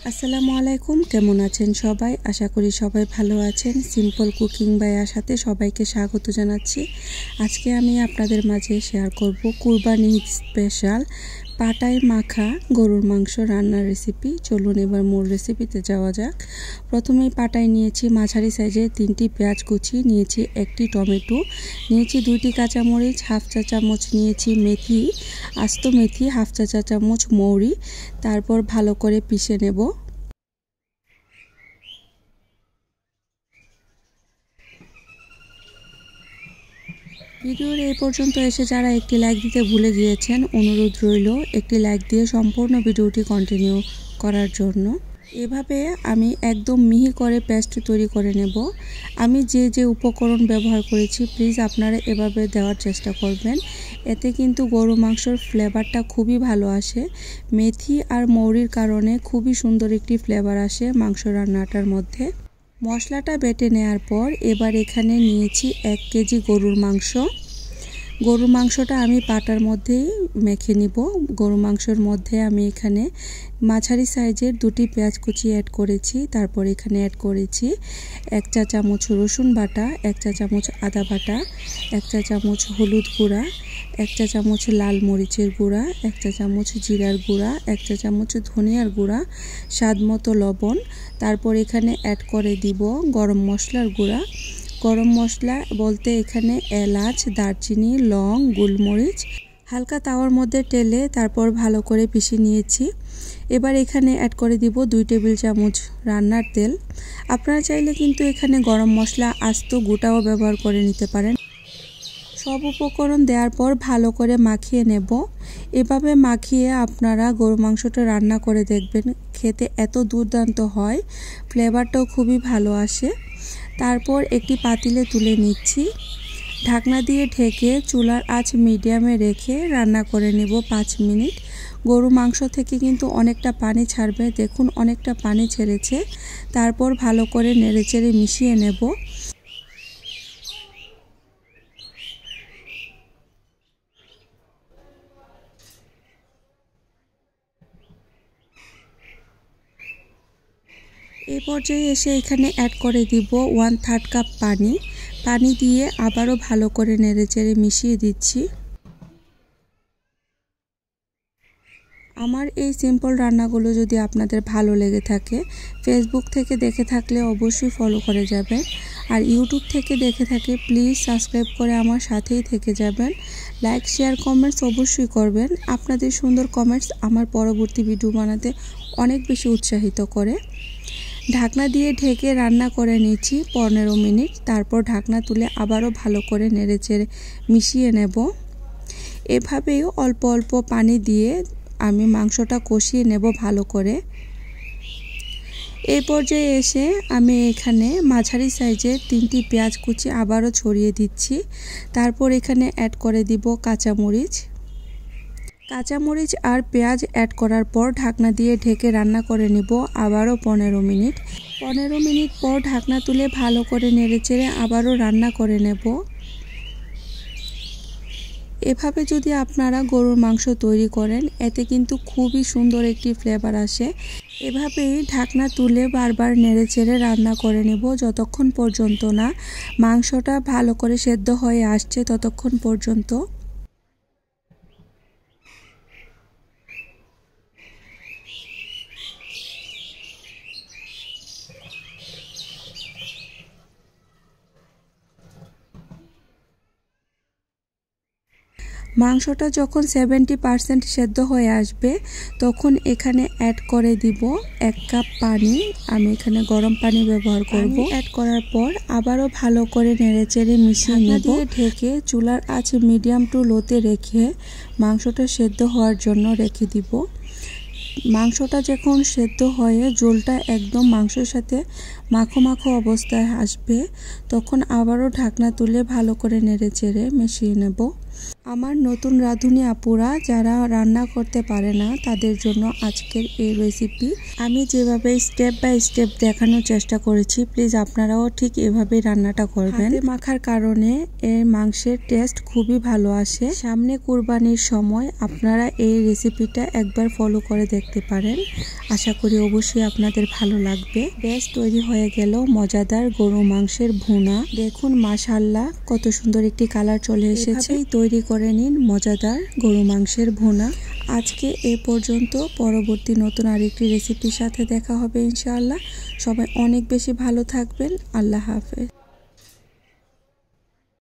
আসসালামু আলাইকুম, কেমন আছেন সবাই? আশা করি সবাই ভালো আছেন। সিম্পল কুকিং বায়ার সাথে সবাইকে স্বাগত জানাচ্ছি। আজকে আমি আপনাদের মাঝে শেয়ার করব কুরবানি স্পেশাল পাটাই মাখা গরুর মাংস রান্নার রেসিপি। চলুন এবার মূল রেসিপিতে যাওয়া যাক। প্রথমেই পাটাই নিয়েছি মাঝারি সাইজের 3টি পেঁয়াজ কুচি, নিয়েছি 1টি টমেটো, নিয়েছি 2টি কাঁচামরিচ, হাফ চা চামচ নিয়েছি মেথি, আস্ত মেথি, হাফ চা চামচ মৌরি। তারপর ভালো করে পিষে নেব। ভিডিওর এই পর্যন্ত এসে যারা একটি লাইক দিতে ভুলে গিয়েছেন, অনুরোধ রইল একটি লাইক দিয়ে সম্পূর্ণ ভিডিওটি কন্টিনিউ করার জন্য। এভাবে আমি একদম মিহি করে পেস্ট তৈরি করে নেব। আমি যে উপকরণ ব্যবহার করেছি প্লিজ আপনারা এভাবে দেওয়ার চেষ্টা করবেন, এতে কিন্তু গরু মাংসর ফ্লেভারটা খুবই ভালো আসে। মেথি আর মৌরির কারণে খুবই সুন্দর একটি ফ্লেভার আসে মাংস রান্নাটার মধ্যে। মশলাটা বেটে নেওয়ার পর এবার এখানে নিয়েছি 1 কেজি গরুর মাংস। গরুর মাংসটা আমি পাটার মধ্যেই মেখে নিব। গরুর মাংসের মধ্যে আমি এখানে মাঝারি সাইজের 2টি পেঁয়াজ কুচি অ্যাড করেছি। তারপর এখানে অ্যাড করেছি 1 চা চামচ রসুন বাটা, 1 চা চামচ আদা বাটা, 1 চা চামচ হলুদ গুঁড়া, 1 চা চামচ লাল মরিচের গুঁড়া, 1 চা চামচ জিরার গুঁড়া, 1 চা চামচ ধনিয়ার গুঁড়া, স্বাদ মতো লবণ। তারপর এখানে অ্যাড করে দিব গরম মশলার গুঁড়া। গরম মশলা বলতে এখানে এলাচ, দারচিনি, লং, গোলমরিচ হালকা তাওয়ার মধ্যে টেলে তারপর ভালো করে পিষে নিয়েছি। এবার এখানে অ্যাড করে দিব 2 টেবিল চামচ রান্নার তেল। আপনারা চাইলে কিন্তু এখানে গরম মশলা আস্ত গোটাও ব্যবহার করে নিতে পারেন। সব উপকরণ দেওয়ার পর ভালো করে মাখিয়ে নেব। এভাবে মাখিয়ে আপনারা গরু মাংসটা রান্না করে দেখবেন, খেতে এত দুর্দান্ত হয়, ফ্লেভারটাও খুবই ভালো আসে। তারপর একটি পাতিলে তুলে নিচ্ছি, ঢাকনা দিয়ে ঢেকে চুলার আঁচ মিডিয়ামে রেখে রান্না করে নেব 5 মিনিট। গরু মাংস থেকে কিন্তু অনেকটা পানি ছাড়বে, দেখুন অনেকটা পানি ছেড়েছে। তারপর ভালো করে নেড়েচেড়ে মিশিয়ে নেব। এই পর্যায়ে এসে এখানে অ্যাড করে দিব 1/3 কাপ পানি। পানি দিয়ে আবারও ভালো করে নেড়েচেড়ে মিশিয়ে দিচ্ছি। আমার এই সিম্পল রান্নাগুলো যদি আপনাদের ভালো লেগে থাকে, ফেসবুক থেকে দেখে থাকলে অবশ্যই ফলো করে যাবেন, আর ইউটিউব থেকে দেখে থাকলে প্লিজ সাবস্ক্রাইব করে আমার সাথেই থেকে যাবেন। লাইক, শেয়ার, কমেন্টস অবশ্যই করবেন। আপনাদের সুন্দর কমেন্টস আমার পরবর্তী ভিডিও বানাতে অনেক বেশি উৎসাহিত করে। ঢাকনা দিয়ে ঢেকে রান্না করে নিচ্ছি 15 মিনিট। তারপর ঢাকনা তুলে আবারও ভালো করে নেড়েচেড়ে মিশিয়ে নেব। এভাবেই অল্প অল্প পানি দিয়ে আমি মাংসটা কষিয়ে নেব ভালো করে। এই পর্যায়ে এসে আমি এখানে মাঝারি সাইজের 3টি পেঁয়াজ কুচি আবারও ছড়িয়ে দিচ্ছি। তারপর এখানে অ্যাড করে দিব কাঁচামরিচ আর পেঁয়াজ অ্যাড করার পর ঢাকনা দিয়ে ঢেকে রান্না করে নিব আবারও 15 মিনিট। 15 মিনিট পর ঢাকনা তুলে ভালো করে নেড়েচেড়ে আবারও রান্না করে নেব। এভাবে যদি আপনারা গরুর মাংস তৈরি করেন, এতে কিন্তু খুবই সুন্দর একটি ফ্লেভার আসে। এভাবেই ঢাকনা তুলে বারবার নেড়েচেড়ে রান্না করে নেব যতক্ষণ পর্যন্ত না মাংসটা ভালো করে সেদ্ধ হয়ে আসছে, ততক্ষণ পর্যন্ত। মাংসটা যখন 70% সেদ্ধ হয়ে আসবে, তখন এখানে অ্যাড করে দিব 1 কাপ পানি। আমি এখানে গরম পানি ব্যবহার করব। অ্যাড করার পর আবারও ভালো করে নেড়েচেড়ে মিশিয়ে নেব। ঢেকে চুলার আঁচ মিডিয়াম টু লোতে রেখে মাংসটা সেদ্ধ হওয়ার জন্য রেখে দিব। মাংসটা যখন সেদ্ধ হয়ে ঝোলটা একদম মাংসের সাথে মাখো মাখো অবস্থায় আসবে, তখন আবারও ঢাকনা তুলে ভালো করে নেড়েচেড়ে মিশিয়ে নেব। আমার নতুন রাঁধুনি আপুরা যারা রান্না করতে পারে না তাদের জন্য আজকের এই রেসিপি। আমি যেভাবে স্টেপ বাই স্টেপ দেখানোর চেষ্টা করেছি, প্লিজ আপনারাও ঠিক এভাবে রান্নাটা করবেন। হাতে মাখার কারণে এর মাংসের টেস্ট খুবই ভালো আসে। সামনে কুরবানির সময় আপনারা এই রেসিপিটা একবার ফলো করে দেখতে পারেন। আশা করি অবশ্যই আপনাদের ভালো লাগবে। বেশ তৈরি হয়ে গেল মজাদার গরু মাংসের ভুনা। দেখুন মাশাআল্লাহ কত সুন্দর একটি কালার চলে এসেছে। তৈরি করে নিন মজাদার গরু মাংসের ভুনা। আজকে এ পর্যন্ত, পরবর্তী নতুন আরেকটি রেসিপির সাথে দেখা হবে ইনশাআল্লাহ। সবাই অনেক বেশি ভালো থাকবেন। আল্লাহ হাফেজ।